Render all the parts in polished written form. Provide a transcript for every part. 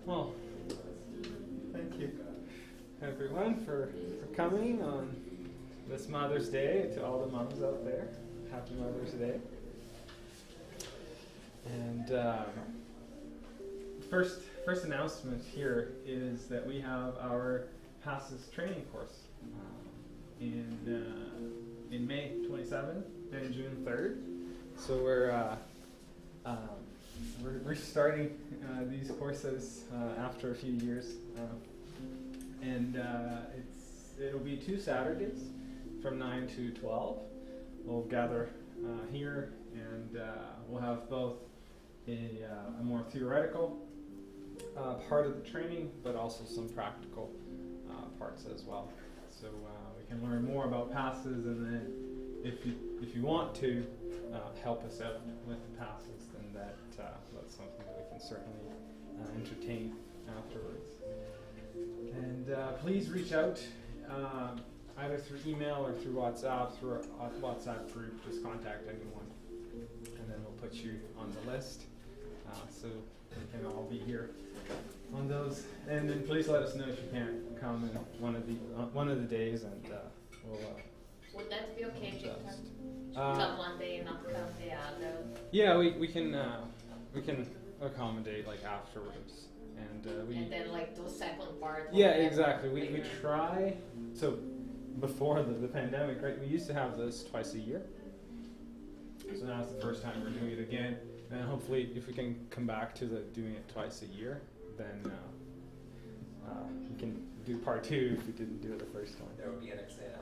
Well, thank you, everyone, for coming on this Mother's Day. To all the moms out there, happy Mother's Day. And first announcement here is that we have our PASS's training course in May 27th and June 3rd. So we're restarting these courses after a few years, and it'll be 2 Saturdays from 9 to 12. We'll gather here, and we'll have both a more theoretical part of the training, but also some practical parts as well. So we can learn more about passes, and then if you want to help us out with the passes, then that's something that we can certainly entertain afterwards. And please reach out either through email or through WhatsApp, through our WhatsApp group. Just contact anyone, and then we'll put you on the list, so we can all be here on those. And then please let us know if you can't come in one of the days, and we'll. Would that be okay, Victor? Come one day and not come the other? Yeah, we can accommodate like afterwards, and and then like do second part. Yeah, exactly. We try. So before the pandemic, right? We used to have this twice a year. So now it's the first time we're doing it again, and hopefully, if we can come back to doing it twice a year, then we can do part 2 if we didn't do it the first time. There will be an exam.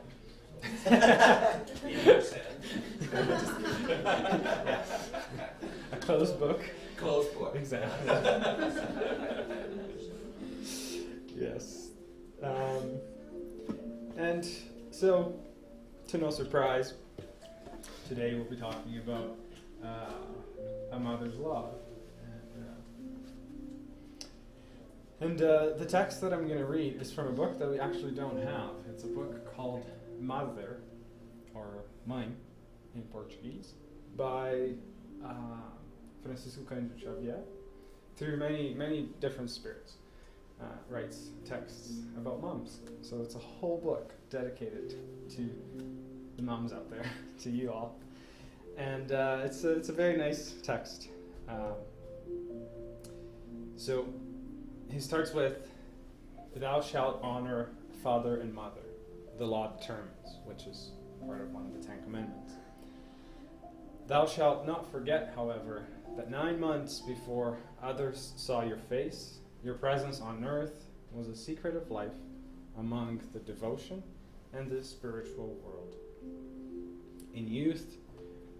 A closed book. Closed book. Exactly. Yes. And so, to no surprise, today we'll be talking about a mother's love. And the text that I'm going to read is from a book that we actually don't have. It's a book called Mother, or Mãe in Portuguese, by Francisco Cândido Xavier, through many different spirits. Writes texts about moms. So it's a whole book dedicated to the moms out there, to you all. And it's a very nice text. So he starts with, "Thou shalt honor father and mother," the law determines, which is part of one of the 10 Commandments. "Thou shalt not forget, however, that 9 months before others saw your face, your presence on earth was a secret of life among the devotion and the spiritual world. In youth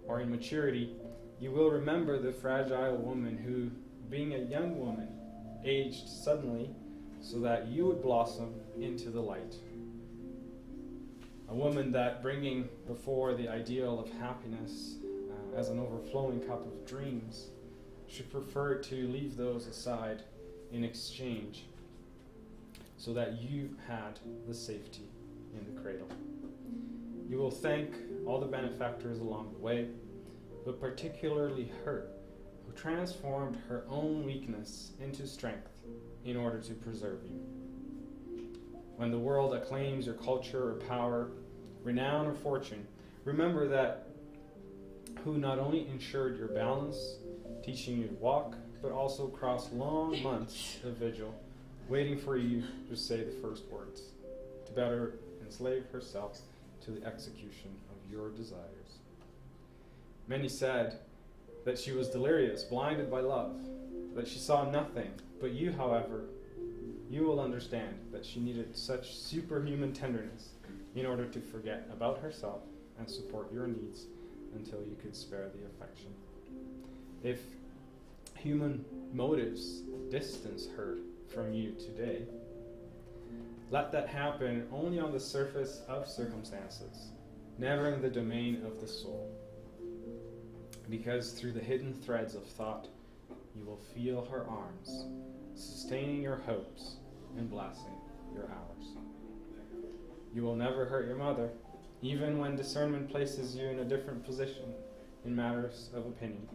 or in maturity, you will remember the fragile woman who, being a young woman, aged suddenly so that you would blossom into the light. A woman that, bringing before the ideal of happiness as an overflowing cup of dreams, should prefer to leave those aside in exchange so that you had the safety in the cradle. You will thank all the benefactors along the way, but particularly her, who transformed her own weakness into strength in order to preserve you. When the world acclaims your culture or power, renown or fortune, remember that who not only ensured your balance, teaching you to walk, but also crossed long months of vigil, waiting for you to say the first words, to better enslave herself to the execution of your desires. Many said that she was delirious, blinded by love, that she saw nothing, but you, however, you will understand that she needed such superhuman tenderness in order to forget about herself and support your needs until you could spare the affection. If human motives distance her from you today, let that happen only on the surface of circumstances, never in the domain of the soul. Because through the hidden threads of thought, you will feel her arms, sustaining your hopes and blessing your hours. You will never hurt your mother, even when discernment places you in a different position in matters of opinion,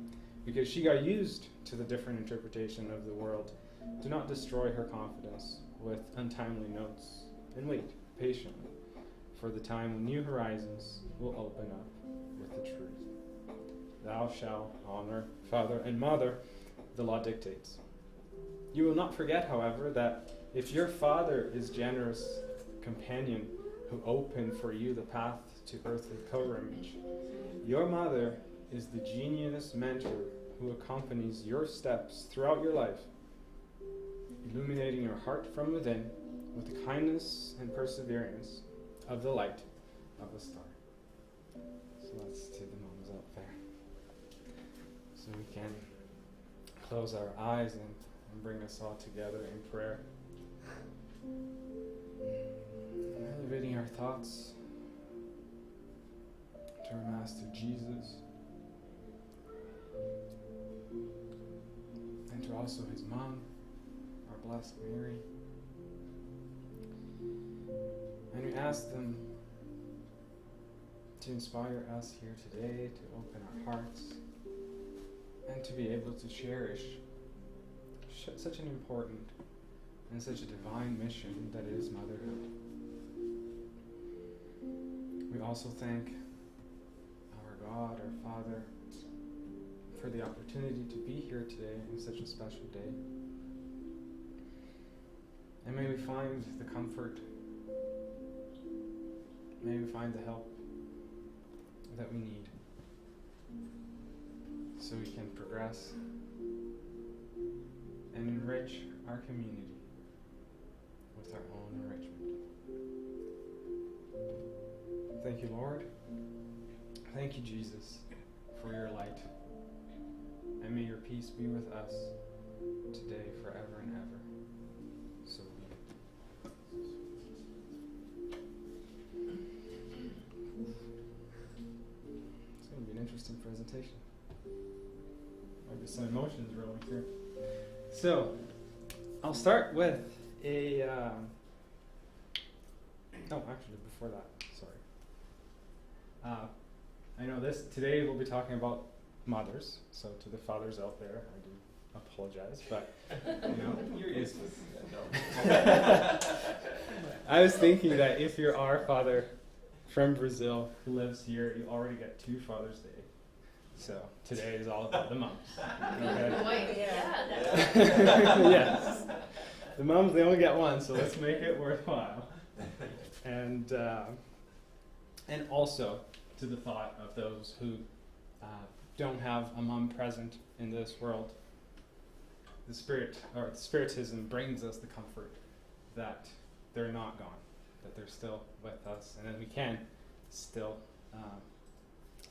because she got used to the different interpretation of the world Do not destroy her confidence with untimely notes, and wait patiently for the time when new horizons will open up with the truth. Thou shalt honor father and mother, the law dictates. You will not forget, however, that if your father is generous companion who opened for you the path to earthly pilgrimage, your mother is the genius mentor who accompanies your steps throughout your life, illuminating your heart from within with the kindness and perseverance of the light of a star. So let's to the moms out there. So we can close our eyes and bring us all together in prayer. Elevating our thoughts to our Master Jesus, and to also his mom, our Blessed Mary. And we ask them to inspire us here today, to open our hearts, and to be able to cherish such an important and such a divine mission that is motherhood. We also thank our God, our Father, for the opportunity to be here today in such a special day. And may we find the comfort, may we find the help that we need so we can progress and enrich our community with our own enrichment. Thank you, Lord. Thank you, Jesus, for your light. And may your peace be with us today, forever and ever. So be it. It's going to be an interesting presentation. Might be some emotions rolling through. So, I'll start with a... actually, before that, sorry. I know today we'll be talking about mothers, so to the fathers out there, I do apologize, but, You're useless. I was thinking that if you're our father from Brazil who lives here, you already get 2 Father's Day. So today is all about the moms. Okay? Yes. The moms, they only get 1, so let's make it worthwhile. And also to the thought of those who don't have a mom present in this world. The Spiritism brings us the comfort that they're not gone, that they're still with us, and that we can still,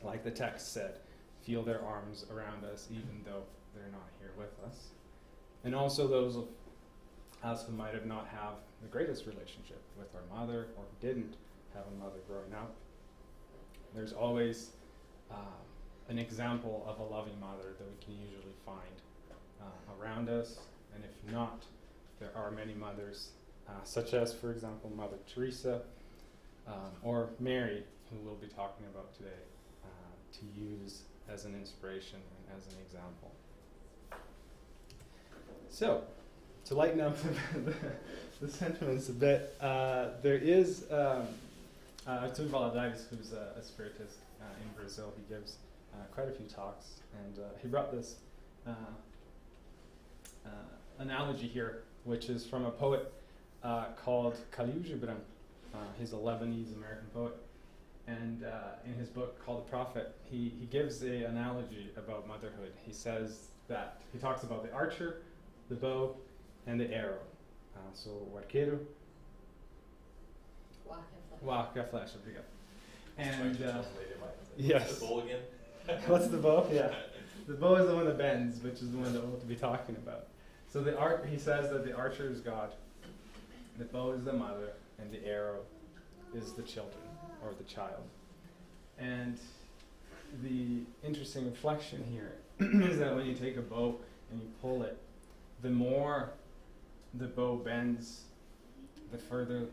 like the text said, feel their arms around us even though they're not here with us. And also those of us who might have not have the greatest relationship with our mother, or who didn't have a mother growing up. There's always an example of a loving mother that we can usually find around us, and if not, there are many mothers, such as, for example, Mother Teresa, or Mary, who we'll be talking about today, to use as an inspiration and as an example. So, to lighten up the sentiments a bit, there is Artur Valadares, who's a Spiritist in Brazil. He gives quite a few talks, and he brought this analogy here, which is from a poet called Khalil Gibran. He's a Lebanese American poet, and in his book called The Prophet, he gives an analogy about motherhood. He says that he talks about the archer, the bow, and the arrow. So o arqueiro, o arco e a flecha. Obrigado. And yes. What's the bow again? What's the bow? Yeah. The bow is the one that bends, which is the one that we'll be talking about. So he says that the archer is God, the bow is the mother, and the arrow is the children, or the child. And the interesting reflection here is that when you take a bow and you pull it, the more the bow bends, the further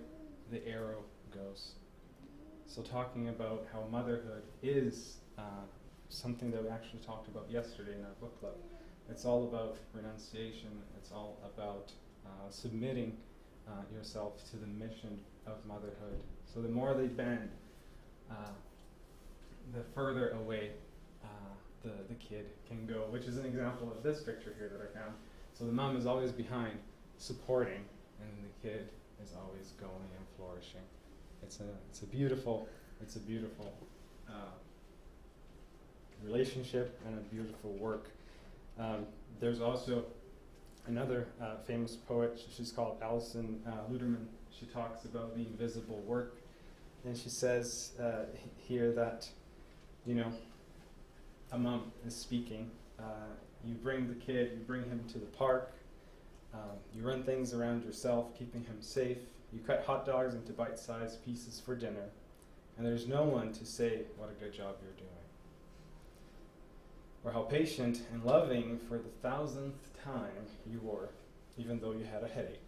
the arrow goes. So talking about how motherhood is something that we actually talked about yesterday in our book club, It's all about renunciation. It's all about submitting yourself to the mission of motherhood. So the more they bend, the further away the kid can go, which is an example of this picture here that I found. So the mom is always behind, supporting, and the kid is always going and flourishing. It's a beautiful relationship and a beautiful work. There's also another famous poet. She's called Alison Luderman. She talks about the invisible work, and she says here that, a mom is speaking. You bring the kid, you bring him to the park. You run things around yourself, keeping him safe. You cut hot dogs into bite-sized pieces for dinner, and there's no one to say what a good job you're doing, or how patient and loving for the 1000th time you were, even though you had a headache.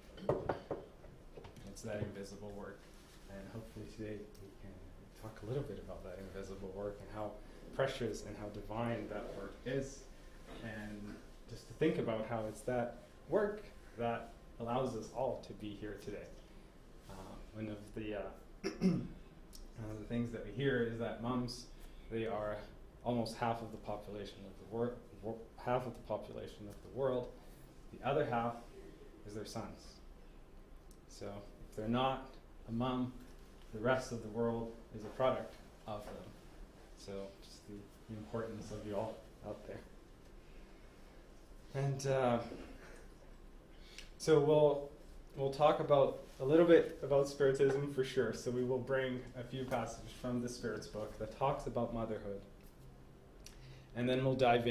It's that invisible work, and hopefully today we can talk a little bit about that invisible work and how precious and how divine that work is, and just to think about how it's that work that allows us all to be here today. One of the things that we hear is that moms, they are almost half of the population of the world. Half of the population of the world. The other half is their sons. So if they're not a mom, the rest of the world is a product of them. So just the importance of you all out there. And so we'll talk about a little bit about Spiritism for sure. So we will bring a few passages from the Spirit's book that talks about motherhood. And then we'll dive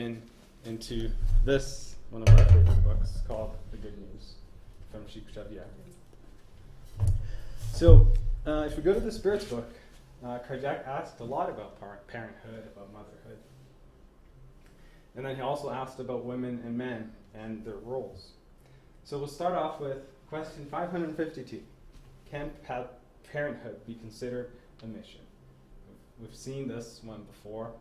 into this, one of our favorite books, called The Good News, from Sheikh Xavier. So if we go to the Spirit's book, Kardec asked a lot about parenthood, about motherhood. And then he also asked about women and men and their roles. So we'll start off with question 552. Can parenthood be considered a mission? We've seen this one before,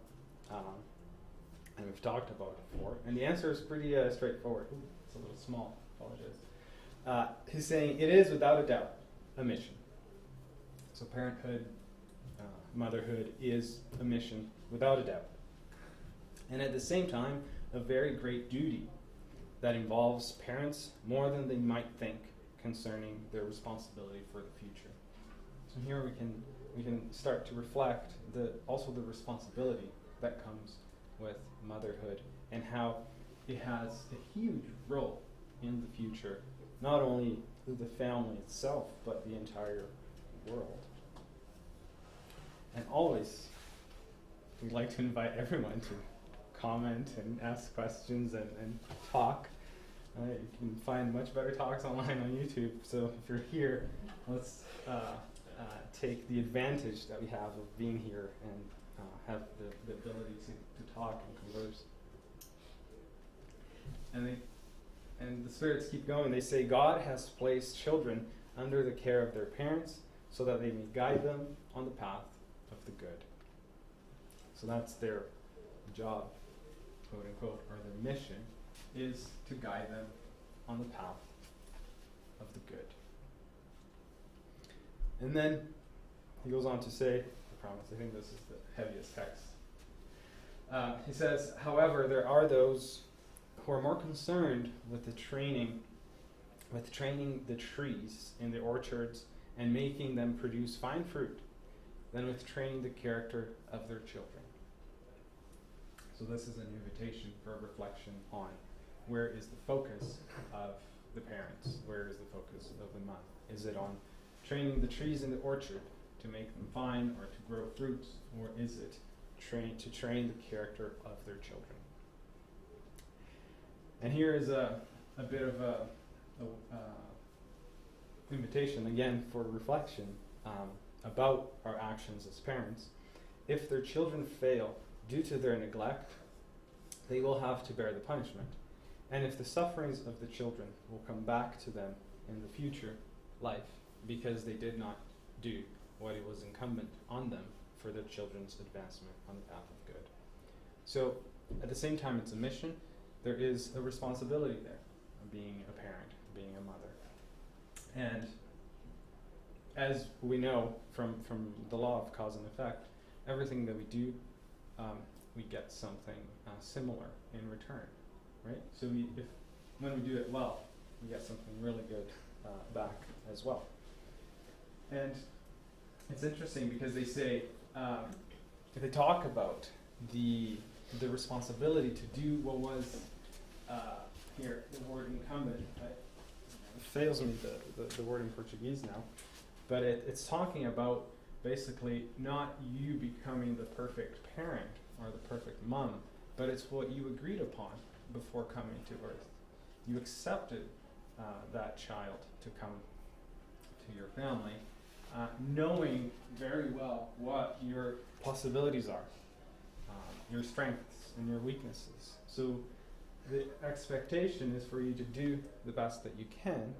and we've talked about it before. And the answer is pretty straightforward. Ooh, it's a little small, apologize. He's saying it is without a doubt a mission. So parenthood, motherhood is a mission without a doubt. And at the same time, a very great duty that involves parents more than they might think concerning their responsibility for the future. So here we can start to reflect also the responsibility that comes with motherhood and how it has a huge role in the future, not only through the family itself, but the entire world. And always, we'd like to invite everyone to comment and ask questions and talk. You can find much better talks online on YouTube. So if you're here, let's take the advantage that we have of being here and have the ability to talk and converse. And the spirits keep going. They say God has placed children under the care of their parents so that they may guide them on the path of the good. So that's their job, quote unquote, or their mission, is to guide them on the path of the good. And then he goes on to say, I promise, I think this is the heaviest text. He says, however, there are those who are more concerned with training the trees in the orchards and making them produce fine fruit than with training the character of their children. So this is an invitation for a reflection on where is the focus of the parents, where is the focus of the mom? Is it on training the trees in the orchard to make them fine or to grow fruits, or is it to train the character of their children? And here is a bit of a invitation again for reflection about our actions as parents. If their children fail due to their neglect, they will have to bear the punishment. And if the sufferings of the children will come back to them in the future life because they did not do what it was incumbent on them for their children's advancement on the path of good. So at the same time it's a mission, there is a responsibility there of being a parent, being a mother. And as we know from the law of cause and effect, everything that we do, we get something similar in return, right? So when we do it well, we get something really good back as well. And it's interesting because they say, if they talk about the responsibility to do what was here, the word incumbent. It fails me the word in Portuguese now, but it's talking about basically not you becoming the perfect parent or the perfect mom, but it's what you agreed upon before coming to earth. You accepted that child to come to your family, knowing very well what your possibilities are, your strengths and your weaknesses. So the expectation is for you to do the best that you can,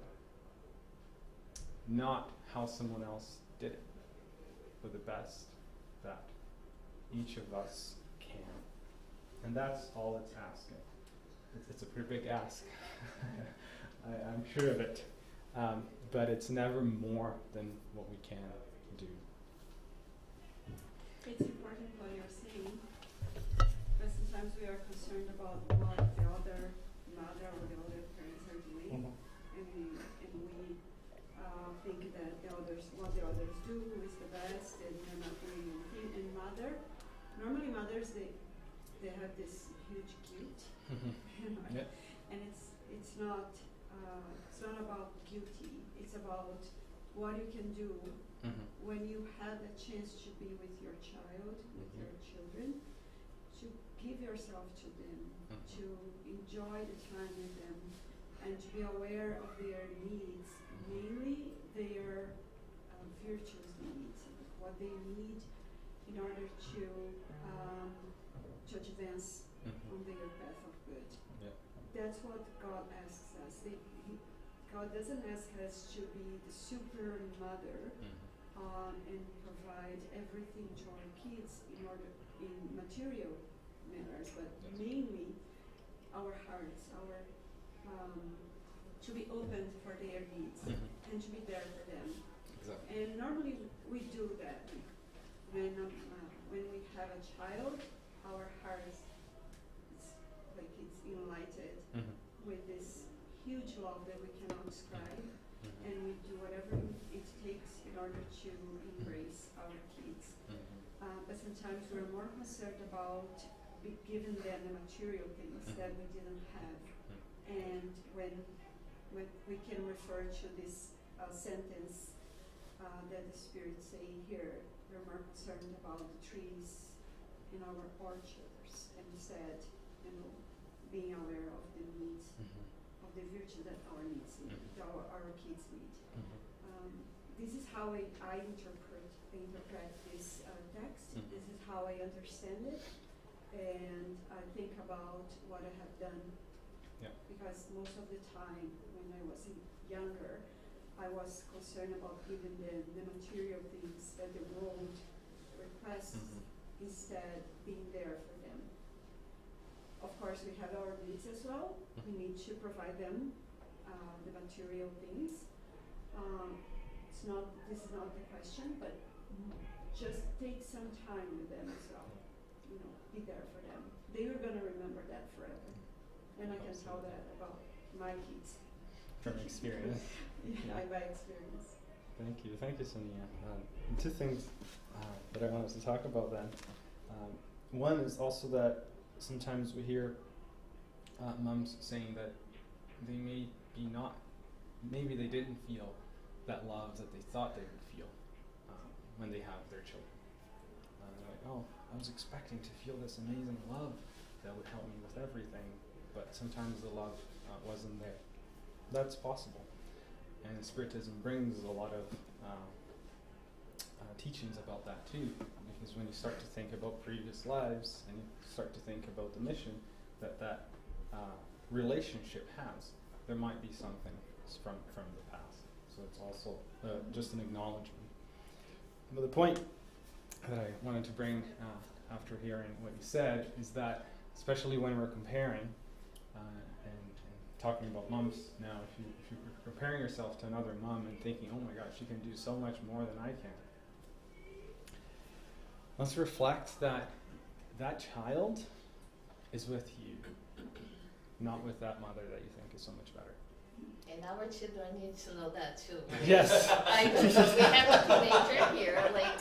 not how someone else did it, but the best that each of us can. And that's all it's asking. It's a pretty big ask. I'm sure of it. But it's never more than what we can do. It's important what you're saying, but sometimes we are concerned about what the other mother or the other parents are doing, and we think that what the others do is the best, and they're not doing anything. And normally mothers, they have this huge guilt, Yeah. and it's not about guilty. It's about what you can do when you have a chance to be with your child, with your children, to give yourself to them, to enjoy the time with them, and to be aware of their needs, mainly their virtuous needs, what they need in order to advance on their path of good. Yeah. That's what God asks us. God doesn't ask us to be the super mother and provide everything to our kids in material matters, but mainly our hearts, to be open for their needs and to be there for them. Exactly. And normally we do that when we have a child. Our hearts, it's enlightened with this huge love that we cannot describe, and we do whatever it takes in order to embrace our kids. But sometimes we're more concerned about giving them the material things that we didn't have. And when we can refer to this sentence that the Spirit say here, we're more concerned about the trees in our orchards, and instead, being aware of the needs, of the virtue that our needs need, our kids need. This is how I interpret this text. This is how I understand it, and I think about what I have done. Yeah. Because most of the time, when I was younger, I was concerned about giving them the material things that the world requests, instead being there for them. Of course, we have our needs as well. We need to provide them the material things. This is not the question, but just take some time with them as well. Be there for them. They are going to remember that forever. And I can tell that about my kids. From experience. By experience. Thank you, Sonia. Two things that I wanted to talk about then. One is also that sometimes we hear moms saying that they maybe they didn't feel that love that they thought they would feel when they have their children. They're like, oh, I was expecting to feel this amazing love that would help me with everything, but sometimes the love wasn't there. That's possible. And Spiritism brings a lot of teachings about that too, because when you start to think about previous lives and you start to think about the mission that relationship has, there might be something from the past. So it's also just an acknowledgement. But the point that I wanted to bring after hearing what you said is that, especially when we're comparing and talking about mums now, if you're comparing yourself to another mom and thinking, oh my God, she can do so much more than I can. Let's reflect that that child is with you, not with that mother that you think is so much better. And our children need to know that too, right? Yes. I know, because we have a teenager here, like,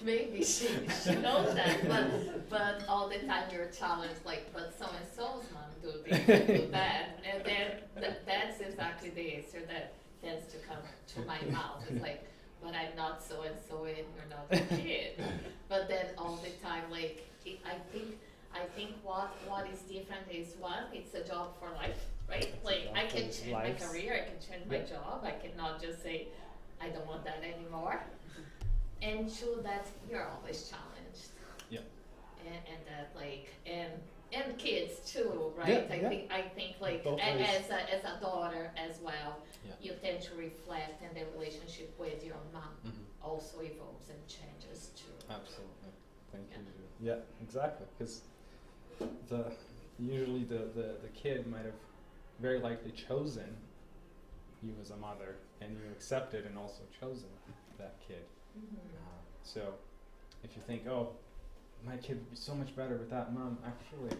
maybe she knows that, but all the time you're challenged, like, but so-and-so's mom do this, do that, and then that's exactly the answer that tends to come to my mouth. It's like, but I'm not so-and-so and you're not a kid. But then all the time, like, I think what is different is, one, it's a job for life, right? Like, I can change my career, I can change my job, I cannot just say, I don't want that anymore. And two, that you're always challenged. Yeah. And that, like, and kids too, right? I think like, as a daughter as well, you tend to reflect, and the relationship with your mom also evolves and changes too. Absolutely. Thank you. Yeah, exactly. Because usually the kid might have very likely chosen you as a mother, and you accepted and also chosen that kid. So if you think, oh, my kid would be so much better with that mom, actually,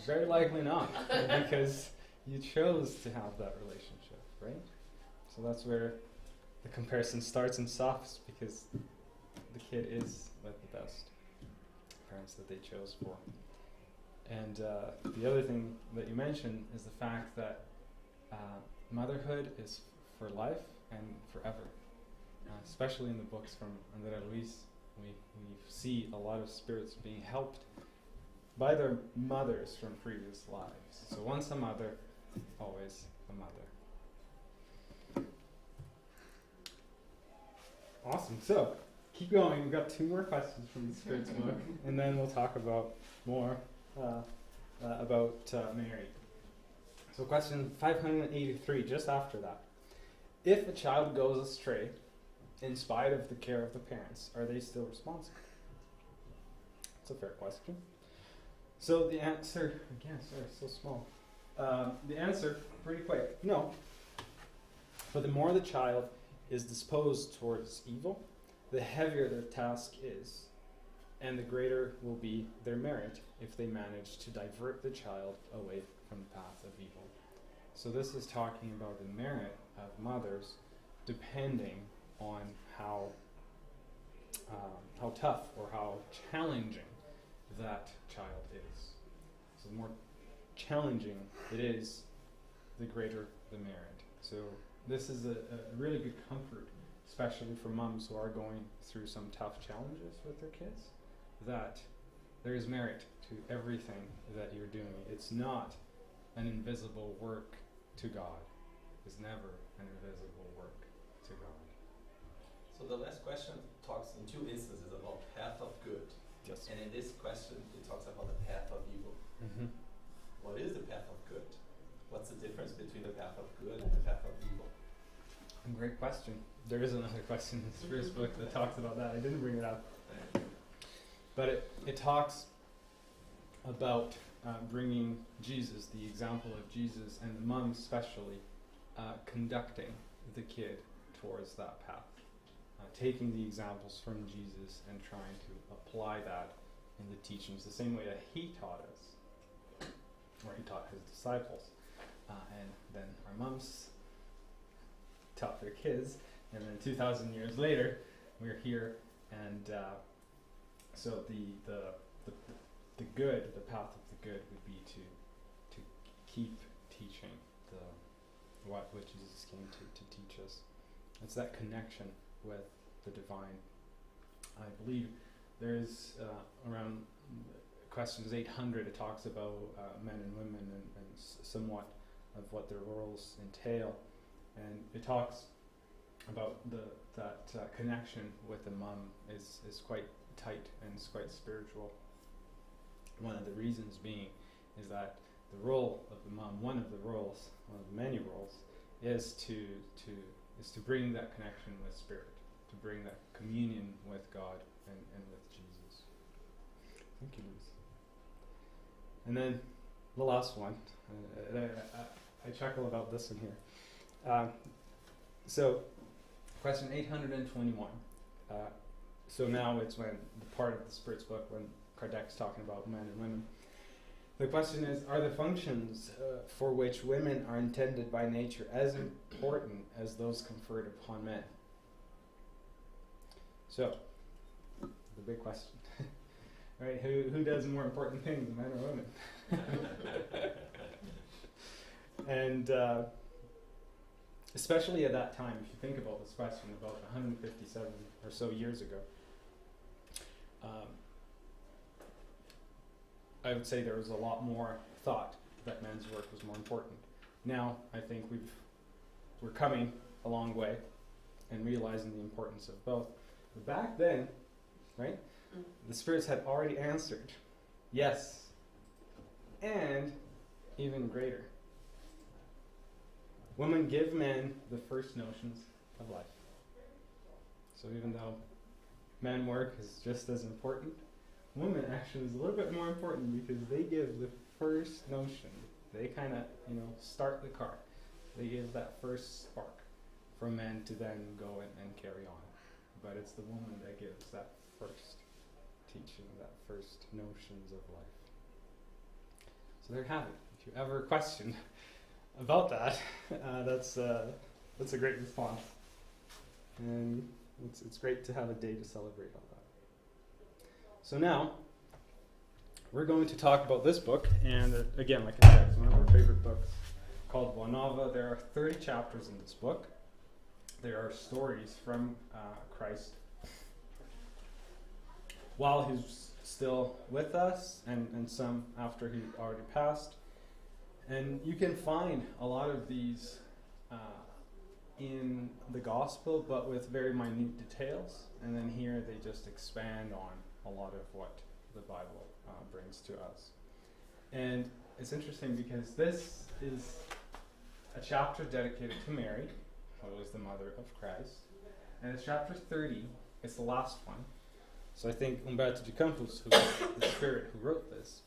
very likely not, because you chose to have that relationship, right? So that's where the comparison starts and stops, because the kid is with the best parents that they chose for. And the other thing that you mentioned is the fact that motherhood is for life and forever. Especially in the books from Andrea Luis, we see a lot of spirits being helped by their mothers from previous lives. So once a mother, always a mother. Awesome. So keep going. We've got 2 more questions from the Spirits book, and then we'll talk about more about Mary. So question 583, just after that. If a child goes astray, in spite of the care of the parents, are they still responsible? That's a fair question. So the answer, again, sorry, so small. The answer, pretty quick, no. But the more the child is disposed towards evil, the heavier their task is, and the greater will be their merit if they manage to divert the child away from the path of evil. So this is talking about the merit of mothers depending on how tough or how challenging that child is. So the more challenging it is, the greater the merit. So this is a really good comfort, especially for moms who are going through some tough challenges with their kids, that there is merit to everything that you're doing. It's not an invisible work to God. It's never an invisible work to God. So the last question talks in 2 instances about path of good. Yes. And in this question, it talks about the path of evil. What is the path of good? What's the difference between the path of good and the path of evil? Great question. There is another question in the Spiritist book that talks about that. I didn't bring it up. But it talks about bringing Jesus, the example of Jesus, and the mom especially, conducting the kid towards that path. Taking the examples from Jesus and trying to apply that in the teachings the same way that he taught us, or he taught his disciples. And then our moms taught their kids, and then 2,000 years later, we're here, and so the good, the path of the good would be to keep teaching what Jesus came to teach us. It's that connection with the divine. I believe there's around questions 800, it talks about men and women and somewhat of what their roles entail, and it talks about that connection with the mom is quite tight and it's quite spiritual. One of the reasons being is that the role of the mom, one of the many roles, is to bring that connection with Spirit, to bring that communion with God and with Jesus. Thank you, Luis. And then the last one. I chuckle about this one here. So, question 821. So now it's when the part of the Spirit's book when Kardec's talking about men and women. The question is, are the functions for which women are intended by nature as important as those conferred upon men? So, the big question. Right? Who does more important things, men or women? And especially at that time, if you think about this question, about 157 or so years ago, I would say there was a lot more thought that men's work was more important. Now, I think we're coming a long way and realizing the importance of both. But back then, right, the spirits had already answered yes, and even greater. Women give men the first notions of life. So even though men work is just as important, women actually is a little bit more important because they give the first notion. They kind of, start the car. They give that first spark for men to then go and carry on. But it's the woman that gives that first teaching, that first notions of life. So there you have it. If you ever question about that, that's a great response. And it's great to have a day to celebrate all that. So now, we're going to talk about this book, and again, like I said, it's one of our favorite books, called Bonava. There are 30 chapters in this book. There are stories from Christ while he's still with us, and some after he already passed. And you can find a lot of these in the gospel, but with very minute details. And then here they just expand on a lot of what the Bible brings to us. And it's interesting because this is a chapter dedicated to Mary, who was the mother of Christ. And it's chapter 30. It's the last one. So I think Umberto de Campos, who was the spirit who wrote this,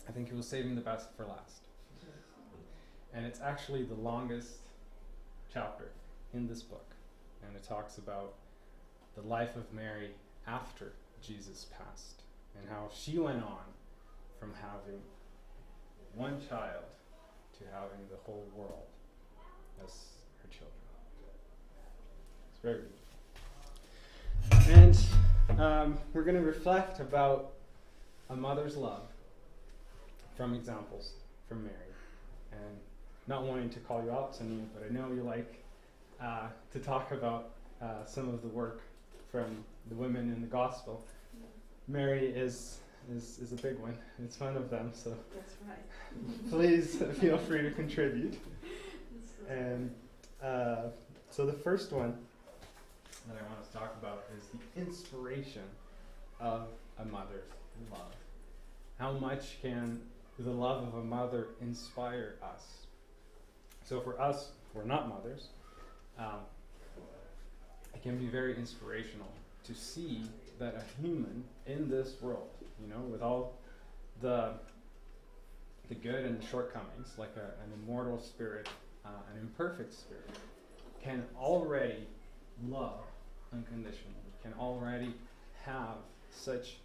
I think he was saving the best for last. And it's actually the longest chapter in this book. And it talks about the life of Mary after Jesus passed, and how she went on from having one child to having the whole world as her children. It's very beautiful. And we're going to reflect about a mother's love from examples from Mary. And not wanting to call you out, Sonia, but I know you like to talk about some of the work from the women in the gospel. Mary is a big one. It's one of them, so That's right. please feel free to contribute. And so the first one that I want to talk about is the inspiration of a mother's love. How much can the love of a mother inspire us? So for us, who are not mothers, it can be very inspirational to see that a human in this world, with all the good and the shortcomings, like an immortal spirit, an imperfect spirit, can already love unconditionally, can already have such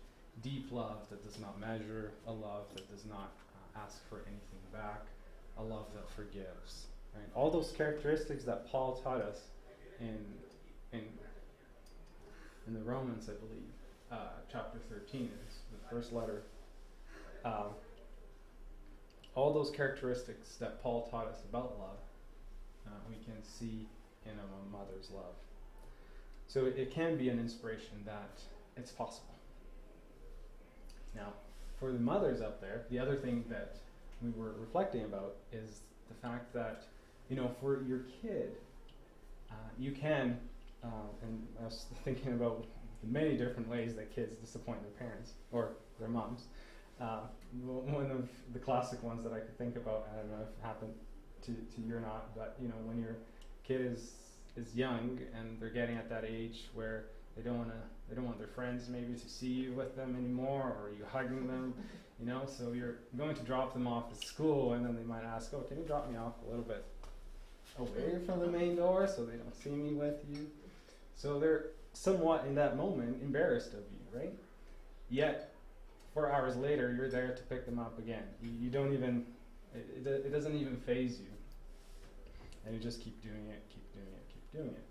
deep love that does not measure, a love that does not ask for anything back, a love that forgives. Right? All those characteristics that Paul taught us in the Romans, I believe, chapter 13 is the first letter. All those characteristics that Paul taught us about love, we can see in a mother's love. So it can be an inspiration that it's possible. Now, for the mothers out there, the other thing that we were reflecting about is the fact that, for your kid, you can, and I was thinking about the many different ways that kids disappoint their parents or their moms. One of the classic ones that I could think about, I don't know if it happened to you or not, but when your kid is young and they're getting at that age where They don't want their friends maybe to see you with them anymore, or you hugging them, you know. So you're going to drop them off at school, and then they might ask, "Oh, can you drop me off a little bit away from the main door so they don't see me with you?" So they're somewhat in that moment embarrassed of you, right? Yet 4 hours later, you're there to pick them up again. You don't even, it doesn't even faze you. And you just keep doing it, keep doing it, keep doing it.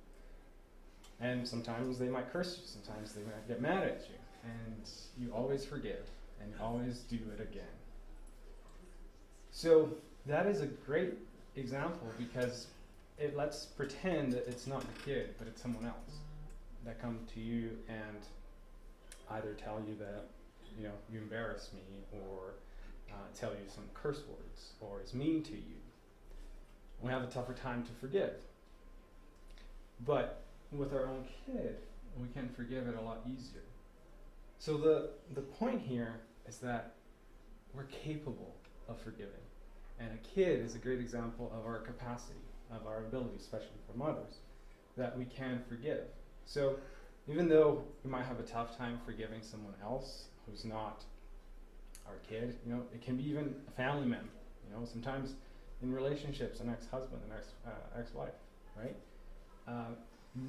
And sometimes they might curse you, sometimes they might get mad at you. And you always forgive, and you always do it again. So that is a great example, because it lets pretend that it's not the kid, but it's someone else that come to you and either tell you that, you know, you embarrass me, or tell you some curse words, or is mean to you. We have a tougher time to forgive. But with our own kid, we can forgive it a lot easier. So the point here is that we're capable of forgiving. And a kid is a great example of our capacity, of our ability, especially for mothers, that we can forgive. So even though we might have a tough time forgiving someone else who's not our kid, you know, it can be even a family member. You know, sometimes in relationships, an ex-husband, an ex-wife, right?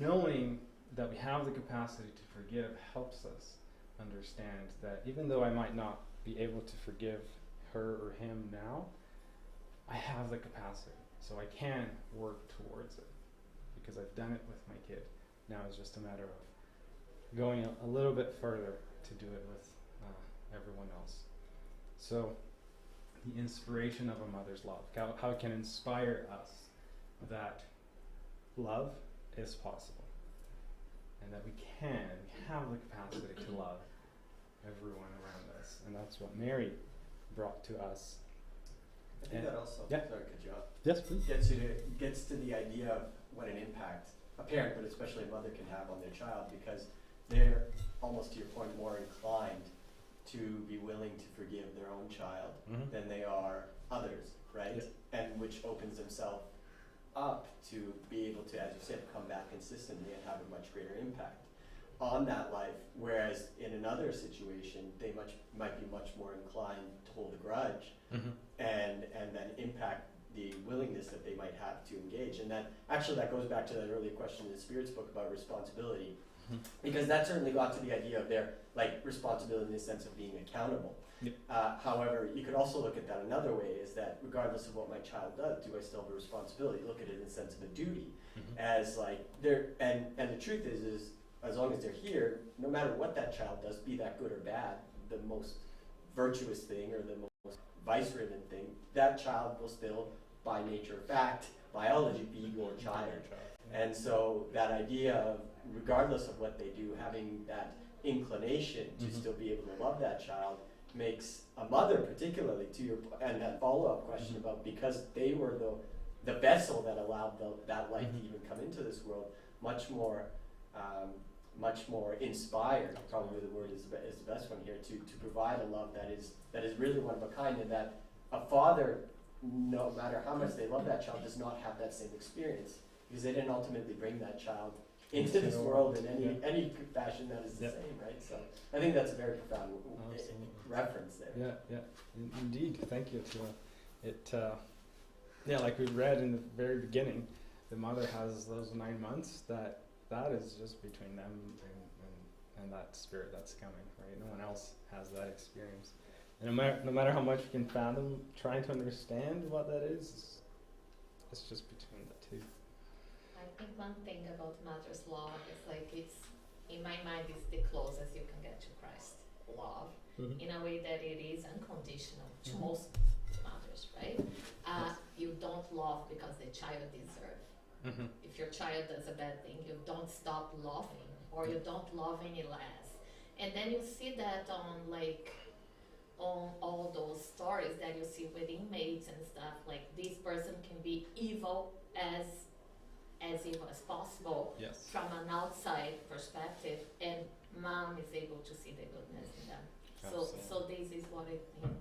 Knowing that we have the capacity to forgive helps us understand that even though I might not be able to forgive her or him now, I have the capacity, so I can work towards it because I've done it with my kid. Now it's just a matter of going a little bit further to do it with everyone else. So the inspiration of a mother's love, how it can inspire us that love is possible, and that we have the capacity to love everyone around us. And that's what Mary brought to us. I think that also, yeah. sorry to cut you off, Yes, please. gets to the idea of what an impact a parent, but especially a mother, can have on their child, because they're, almost to your point, more inclined to be willing to forgive their own child than they are others, right? Yeah. And which opens themselves up to be able to, as you said, come back consistently and have a much greater impact on that life, whereas in another situation they might be much more inclined to hold a grudge and then impact the willingness that they might have to engage. And that goes back to that earlier question in the Spirit's book about responsibility, because that certainly got to the idea of their responsibility in the sense of being accountable. Yep. However, you could also look at that another way, is that regardless of what my child does, do I still have a responsibility? Look at it in the sense of a duty, as and the truth is as long as they're here, no matter what that child does, be that good or bad, the most virtuous thing or the most vice-ridden thing, that child will still, by nature of fact, biology, be your child. And so that idea of, regardless of what they do, having that inclination to still be able to love that child makes a mother, particularly to your, and that follow-up question about, because they were the vessel that allowed that life to even come into this world, much more inspired, probably the word is the best one here, to provide a love that is really one of a kind, and that a father, no matter how much they love that child, does not have that same experience, because they didn't ultimately bring that child into this world in any fashion that is the same, right? So I think that's a very profound reference there. Yeah, indeed. Thank you. Like we read in the very beginning, the mother has those 9 months that is just between them and that spirit that's coming, right? No one else has that experience. And no matter how much we can fathom trying to understand what that is, it's just between the two. I think one thing about mother's love is it's, in my mind, is the closest you can get to Christ's love, in a way that it is unconditional to most mothers, right? You don't love because the child deserves. If your child does a bad thing, you don't stop loving, or you don't love any less. And then you see that on all those stories that you see with inmates and stuff, this person can be evil as evil as possible from an outside perspective, and mom is able to see the goodness in them. So this is what I think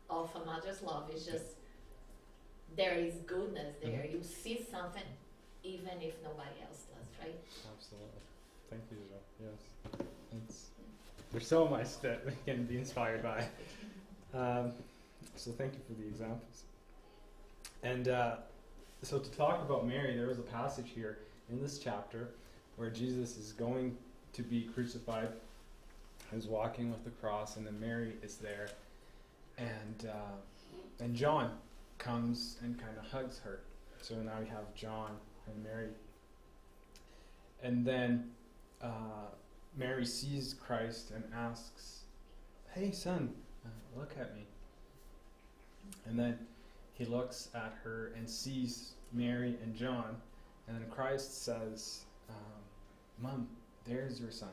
of a mother's love, is just there is goodness there. You see something even if nobody else does, right? Absolutely. Thank you, Joe. Yes. There's so much that we can be inspired by. So thank you for the examples. And so to talk about Mary, there was a passage here in this chapter where Jesus is going to be crucified. He's walking with the cross, and then Mary is there. And John comes and kind of hugs her. So now we have John and Mary. And then Mary sees Christ and asks, "Hey, son, look at me." And then he looks at her and sees Mary and John. And then Christ says, "Mom, there's your son."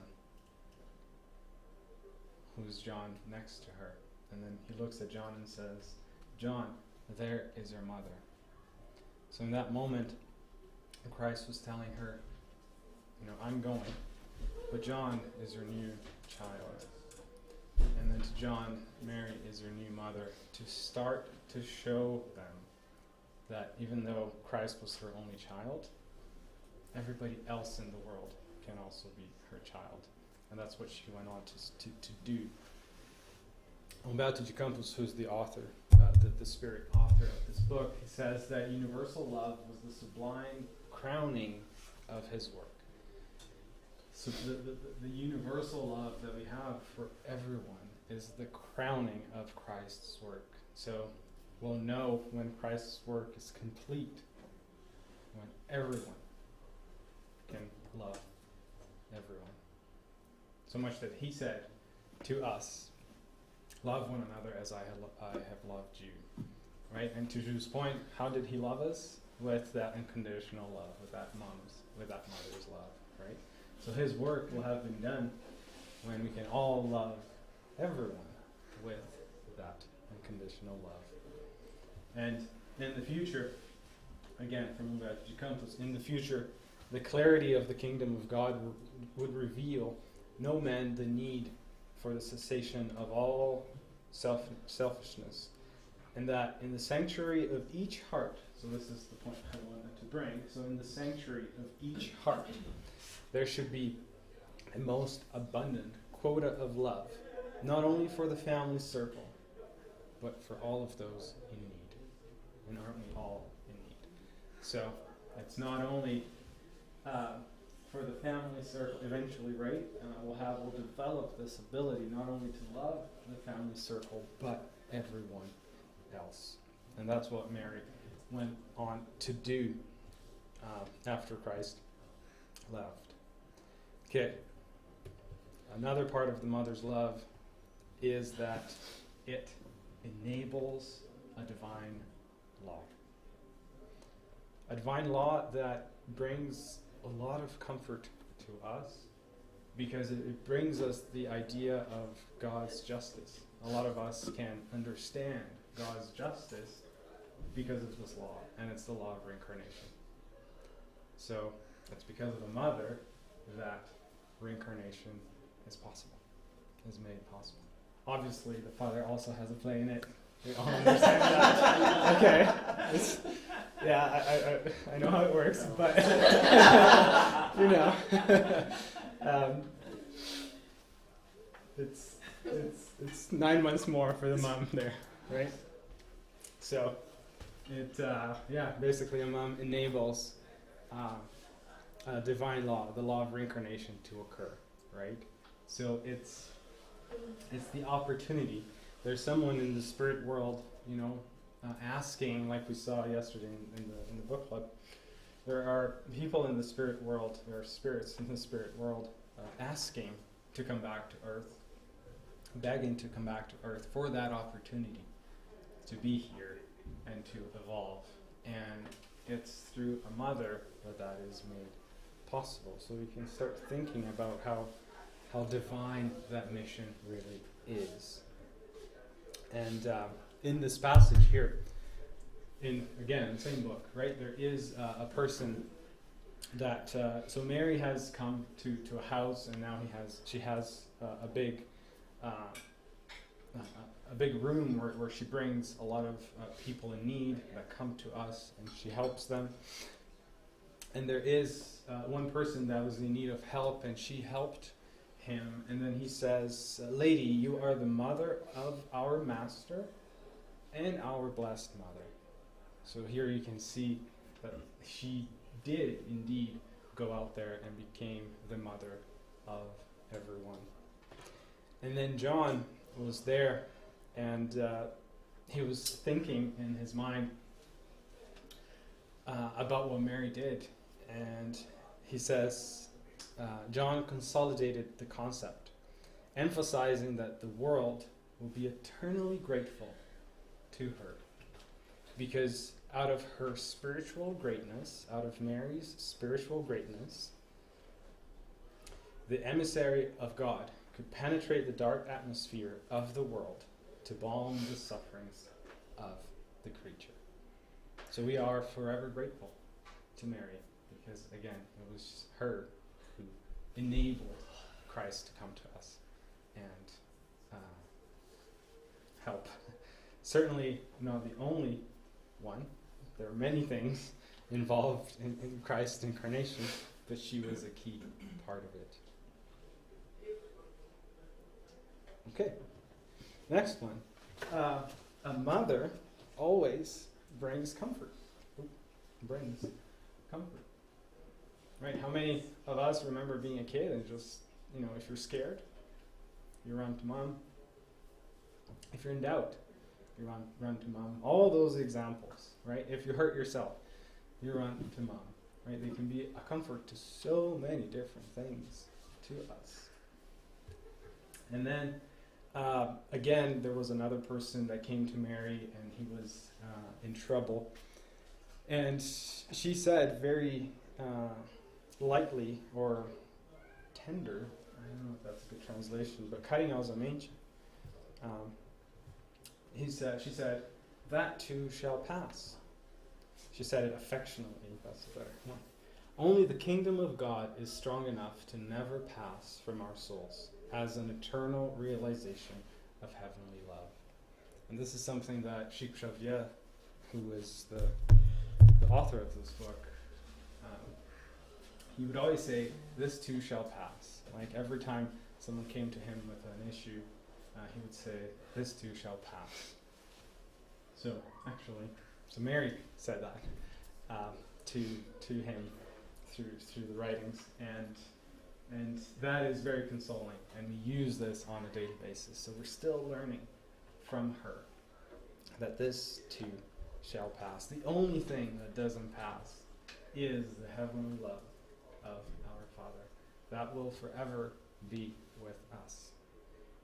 Who's John next to her? And then he looks at John and says, "John, there is your mother." So in that moment, Christ was telling her, I'm going, but John is your new child. And then to John, Mary is your new mother, to start to show them that even though Christ was her only child, everybody else in the world can also be her child. And that's what she went on to do. Umberto de Campos, who's the author, the spirit author of this book, he says that universal love was the sublime crowning of his work. So the universal love that we have for everyone is the crowning of Christ's work. So we'll know when Christ's work is complete, when everyone can love everyone. So much that he said to us, "Love one another as I have loved you." Right? And to Drew's point, how did he love us? With that unconditional love, with that mother's love, right? So his work will have been done when we can all love everyone with that unconditional love. And in the future, again, from Umberto de Campos, in the future, the clarity of the kingdom of God would reveal no man the need for the cessation of all selfishness, and that in the sanctuary of each heart, so this is the point I wanted to bring, so in the sanctuary of each heart, there should be a most abundant quota of love, not only for the family circle, but for all of those in need. And aren't we all in need? So it's not only for the family circle eventually, right? We'll develop this ability not only to love the family circle, but everyone else. And that's what Mary went on to do after Christ left. Okay. Another part of the mother's love is that it enables a divine law. A divine law that brings a lot of comfort to us because it brings us the idea of God's justice. A lot of us can understand God's justice because of this law, and it's the law of reincarnation. So it's because of the mother that reincarnation is possible, is made possible. Obviously, the father also has a play in it. We all understand that. Okay. I know how it works, but it's 9 months more for the mom there, right? So basically a mom enables a divine law, the law of reincarnation, to occur, right? So it's the opportunity. There's someone in the spirit world, asking, like we saw yesterday in the book club. There are people in the spirit world, there are spirits in the spirit world asking to come back to Earth, begging to come back to Earth for that opportunity to be here and to evolve. And it's through a mother that is made possible. So we can start thinking about how divine that mission really is. And in this passage here, in the same book, right, there is a person that, so Mary has come to a house, and now she has a big room where she brings a lot of people in need that come to us, and she helps them. And there is one person that was in need of help, and she helped him. And then he says, "Lady, you are the mother of our master and our blessed mother." So here you can see that she did indeed go out there and became the mother of everyone. And then John was there, and he was thinking in his mind about what Mary did. And he says, John consolidated the concept, emphasizing that the world will be eternally grateful to her, because out of her spiritual greatness, out of Mary's spiritual greatness, the emissary of God could penetrate the dark atmosphere of the world to balm the sufferings of the creature. So we are forever grateful to Mary, because again, it was her who enabled Christ to come to us and help. Certainly not the only one. There are many things involved in Christ's incarnation, but she was a key part of it. Okay, next one. A mother always brings comfort. Brings comfort. Right? How many of us remember being a kid and just, if you're scared, you run to mom. If you're in doubt, you run to mom. All those examples, right? If you hurt yourself, you run to mom. Right? They can be a comfort to so many different things to us. And then, again, there was another person that came to Mary, and he was in trouble. And she said very lightly, or tender, I don't know if that's a good translation, but cutting out a mention. She said, "That too shall pass." She said it affectionately, that's better. No. "Only the kingdom of God is strong enough to never pass from our souls as an eternal realization of heavenly love." And this is something that Sheikh Xavier, who is the author of this book, he would always say, "This too shall pass." Like every time someone came to him with an issue, he would say, "This too shall pass." So Mary said that to him through the writings, and that is very consoling. And we use this on a daily basis. So we're still learning from her that this too shall pass. The only thing that doesn't pass is the heavenly love of our Father. That will forever be with us.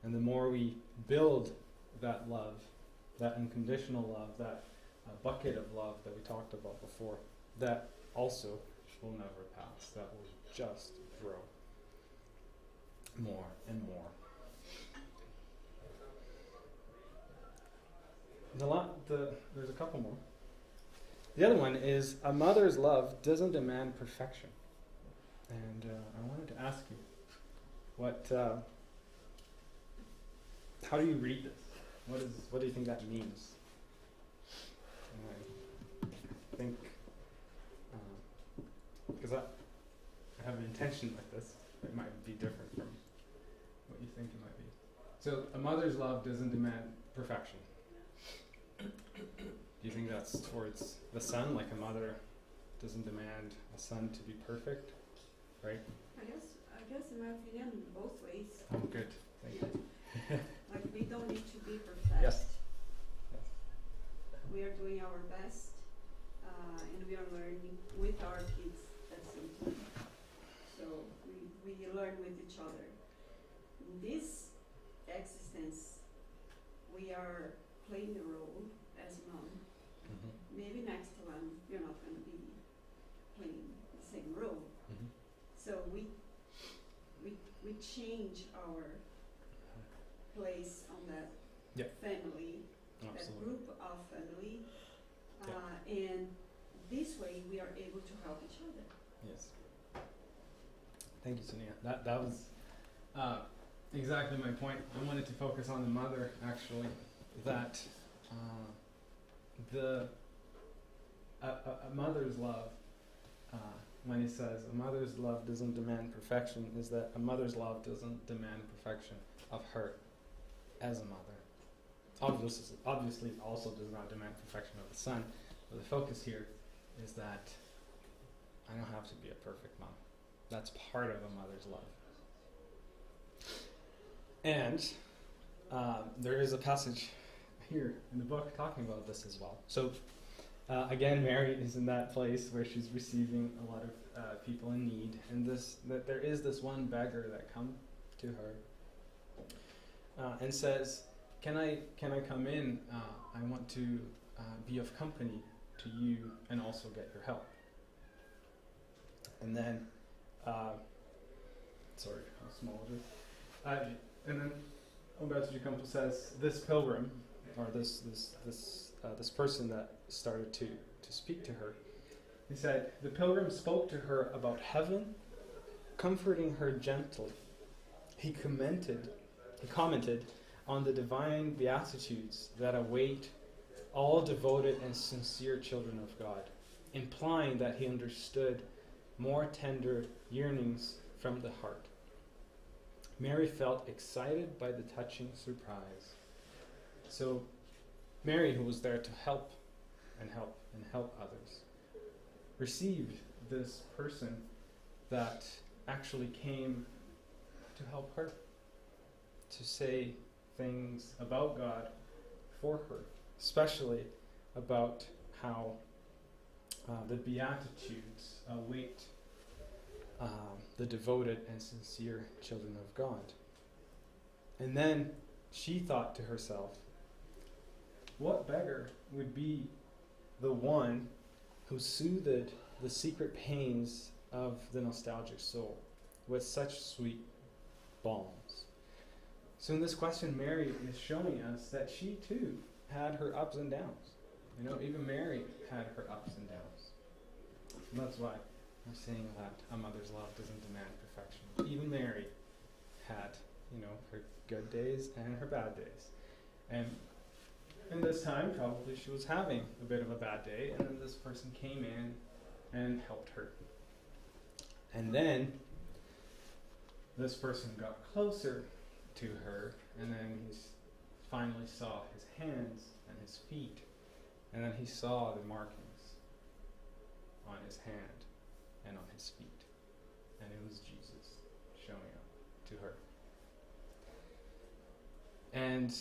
And the more we build that love, that unconditional love, that bucket of love that we talked about before, that also will never pass. That will just grow more and more. There's a couple more. The other one is, a mother's love doesn't demand perfection. And I wanted to ask you, how do you read this? What do you think that means? And I think, because I have an intention with this, it might be different from what you think it might be. So a mother's love doesn't demand perfection. Do you think that's towards the son, like a mother doesn't demand a son to be perfect, right? I guess in my opinion, both ways. Oh, good. Thank you. Like, we don't need to be perfect. Yes. We are doing our best, and we are learning with our kids at the same time. So we learn with each other. In this existence, we are playing the role as mom. Mm-hmm. Maybe next one you're not going to be playing the same role. Mm-hmm. So we change our place on that family, Absolutely. that group of family, Yeah. and this way we are able to help each other. Yes. Thank you, Sonia. That was exactly my point. I wanted to focus on the mother, actually, that a mother's love when he says a mother's love doesn't demand perfection is that a mother's love doesn't demand perfection of her as a mother. Obviously also does not demand perfection of the son, but the focus here is that I don't have to be a perfect mom. That's part of a mother's love. And there is a passage here in the book talking about this as well. So again, Mary is in that place where she's receiving a lot of people in need, and that there is this one beggar that comes to her and says, "Can I come in? I want to be of company to you and also get your help." And then, sorry, how small it is. And then Umberto de Campos says, this pilgrim, or this person that started to speak to her, he said, "The pilgrim spoke to her about heaven, comforting her gently. He commented on the divine beatitudes that await all devoted and sincere children of God, implying that he understood more tender yearnings from the heart. Mary felt excited by the touching surprise." So Mary, who was there to help others, received this person that actually came to help her, to say things about God for her, especially about how the Beatitudes await the devoted and sincere children of God. And then she thought to herself, what beggar would be the one who soothed the secret pains of the nostalgic soul with such sweet balms? So in this question, Mary is showing us that she too had her ups and downs. You know, even Mary had her ups and downs. And that's why I'm saying that a mother's love doesn't demand perfection. Even Mary had, her good days and her bad days. And in this time, probably she was having a bit of a bad day, and then this person came in and helped her. And then this person got closer to her, and then he finally saw his hands and his feet, and then he saw the markings on his hand and on his feet, and it was Jesus showing up to her. And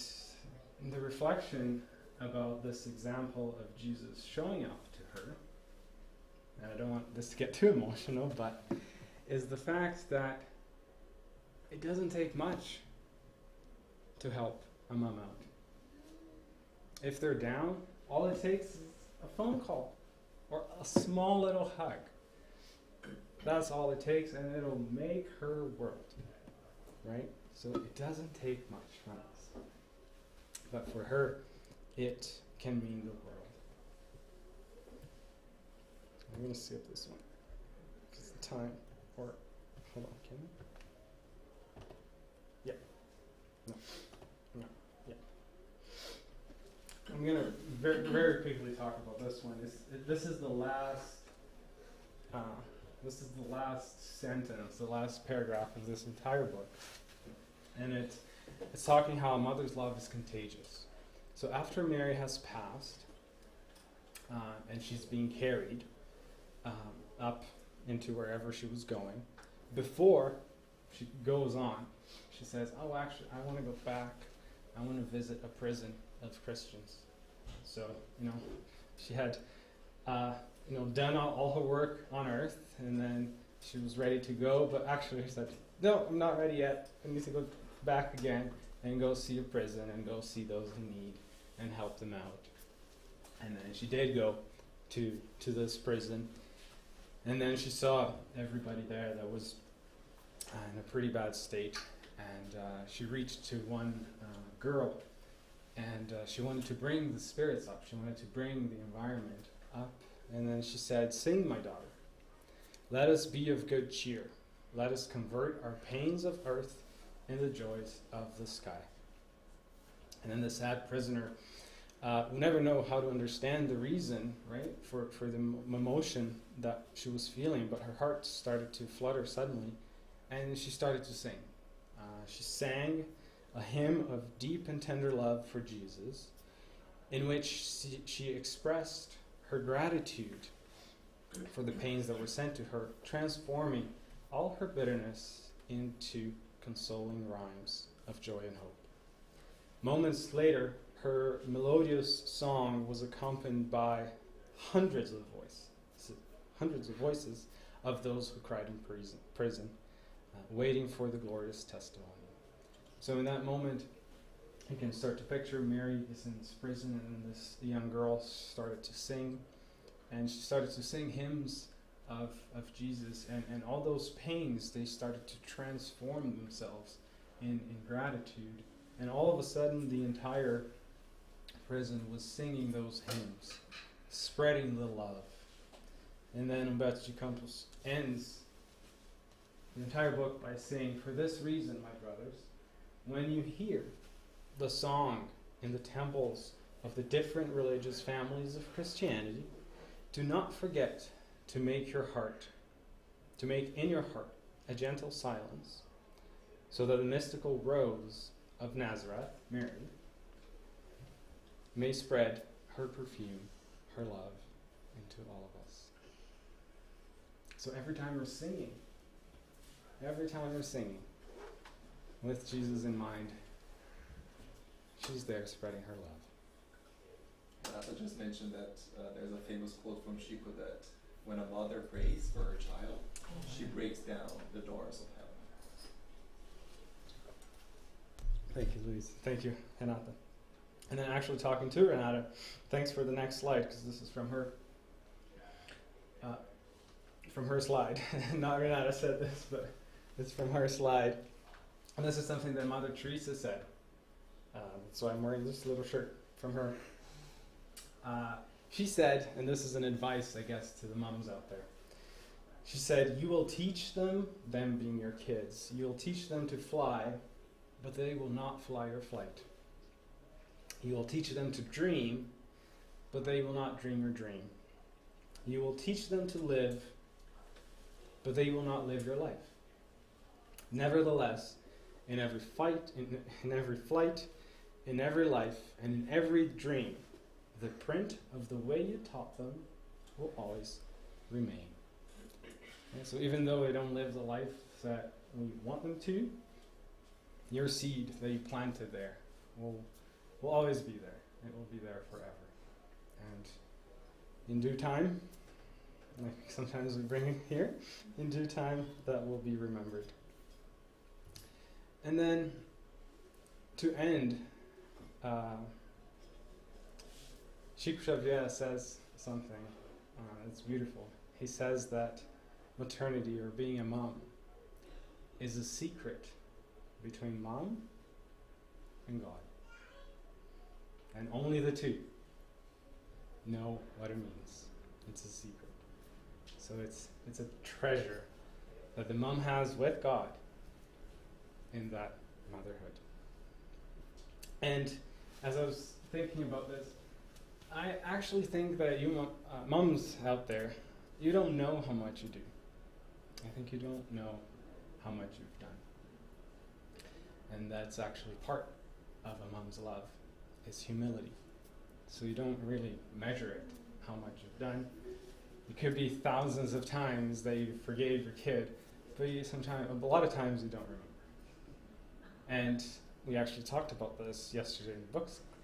the reflection about this example of Jesus showing up to her, and I don't want this to get too emotional, but is the fact that it doesn't take much to help a mom out. If they're down, all it takes is a phone call or a small little hug. That's all it takes, and it'll make her world, right? So it doesn't take much from us. But for her, it can mean the world. I'm going to skip this one because the time, or hold on, can we? Yeah. No. Yeah. I'm going to very, very quickly talk about this one. This is the last. This is the last sentence, the last paragraph of this entire book, and it's talking how a mother's love is contagious. So after Mary has passed, and she's being carried up into wherever she was going, before she goes on, she says, "Oh, actually, I want to go back. I want to visit a prison of Christians." So, she had, done all her work on earth, and then she was ready to go, but actually she said, "No, I'm not ready yet. I need to go back again and go see a prison and go see those in need and help them out." And then she did go to this prison, and then she saw everybody there that was in a pretty bad state, and she reached to one girl, and she wanted to bring the spirits up. She wanted to bring the environment up, and then she said, "Sing, my daughter. Let us be of good cheer. Let us convert our pains of earth in the joys of the sky." And then the sad prisoner we'll never know how to understand the reason, right, for the emotion that she was feeling, but her heart started to flutter suddenly, and she started to sing. She sang a hymn of deep and tender love for Jesus, in which she expressed her gratitude for the pains that were sent to her, transforming all her bitterness into consoling rhymes of joy and hope. Moments later, her melodious song was accompanied by hundreds of voices of those who cried in prison, waiting for the glorious testimony. So in that moment, you can start to picture Mary is in this prison, and this young girl started to sing, and she started to sing hymns of Jesus, and all those pains, they started to transform themselves in gratitude, and all of a sudden the entire prison was singing those hymns, spreading the love. And then Umberto de Campos ends the entire book by saying, "For this reason, my brothers, when you hear the song in the temples of the different religious families of Christianity, do not forget to make in your heart a gentle silence, so that the mystical rose of Nazareth, Mary, may spread her perfume, her love, into all of us." So every time we're singing with Jesus in mind, she's there spreading her love. Renata just mentioned that there's a famous quote from Chico that when a mother prays for her child, she breaks down the doors of heaven. Thank you, Luis. Thank you, Renata. And then actually talking to Renata, thanks for the next slide, because this is from her slide. Not Renata said this, but it's from her slide. And this is something that Mother Teresa said. That's why I'm wearing this little shirt from her. She said, and this is an advice, I guess, to the moms out there. She said, "You will teach them being your kids, you will teach them to fly, but they will not fly your flight. You will teach them to dream, but they will not dream your dream. You will teach them to live, but they will not live your life. Nevertheless, in every fight, in every flight, in every life, and in every dream, the print of the way you taught them will always remain." And so even though they don't live the life that we want them to, your seed that you planted there will always be there. It will be there forever. And in due time, like sometimes we bring it here, in due time that will be remembered. And then to end, Chico Xavier says something, it's beautiful. He says that maternity, or being a mom, is a secret between mom and God. And only the two know what it means. It's a secret. So it's a treasure that the mom has with God in that motherhood. And as I was thinking about this, I actually think that you moms out there, you don't know how much you do. I think you don't know how much you've done. And that's actually part of a mom's love, is humility. So you don't really measure it, how much you've done. It could be thousands of times that you forgave your kid, but a lot of times you don't remember. And we actually talked about this yesterday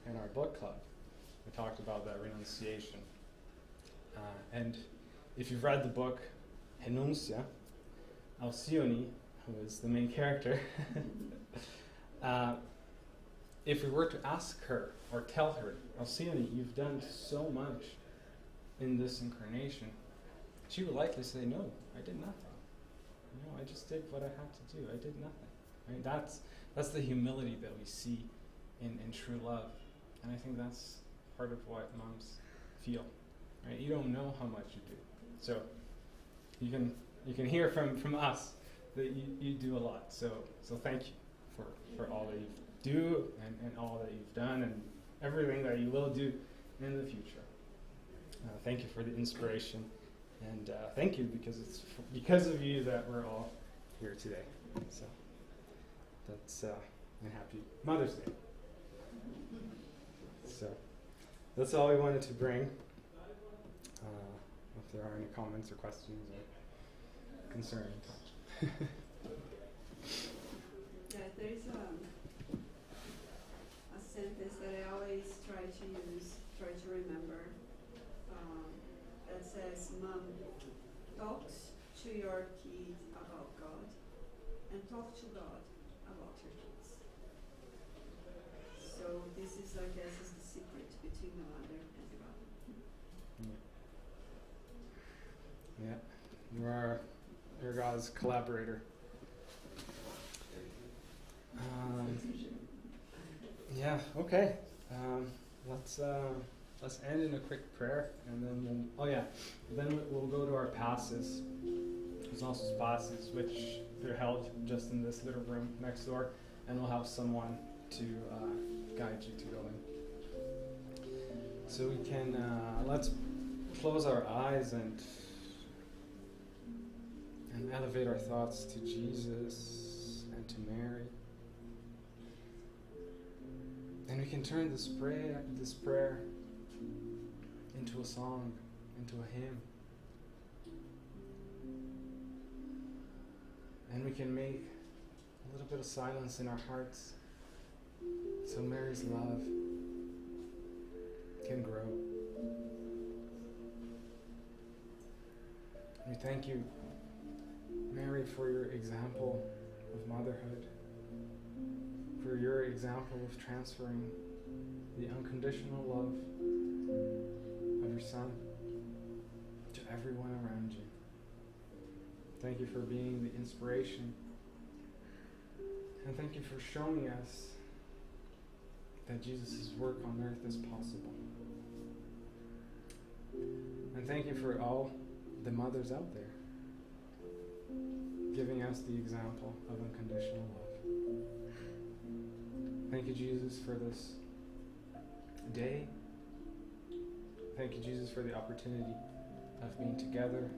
in our book club. We talked about that renunciation. And if you've read the book Renuncia, Alcione, who is the main character, if we were to ask her or tell her, Alcione, you've done so much in this incarnation, she would likely say, no, I did nothing. No, I just did what I had to do. I did nothing. Right? That's the humility that we see in true love. And I think that's part of what moms feel. Right? You don't know how much you do. So you can hear from us that you do a lot. So thank you for all that you do and all that you've done, and everything that you will do in the future. Thank you for the inspiration, and thank you because it's because of you that we're all here today. So that's and happy Mother's Day. So that's all we wanted to bring. If there are any comments or questions or concerns. Yeah, there is a sentence that I always try to remember, that says, Mom, talks to your kids about God, and talk to God about your kids. So this is, I guess, is the secret between the mother and God. Yeah, you're God's collaborator. Yeah. Okay. Let's end in a quick prayer, and then we'll go to our passes. There's also passes which they're held just in this little room next door, and we'll have someone to guide you to go in. So we can let's close our eyes and elevate our thoughts to Jesus and to Mary. And we can turn this prayer into a song, into a hymn. And we can make a little bit of silence in our hearts so Mary's love can grow. We thank you, Mary, for your example of motherhood, for your example of transferring the unconditional love of your Son to everyone around you. Thank you for being the inspiration, and thank you for showing us that Jesus' work on earth is possible. And thank you for all the mothers out there, giving us the example of unconditional love. Thank you, Jesus, for this day. Thank you, Jesus, for the opportunity of being together,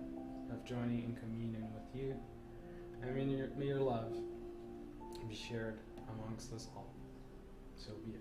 of joining in communion with you. And may your love be shared amongst us all. So be it.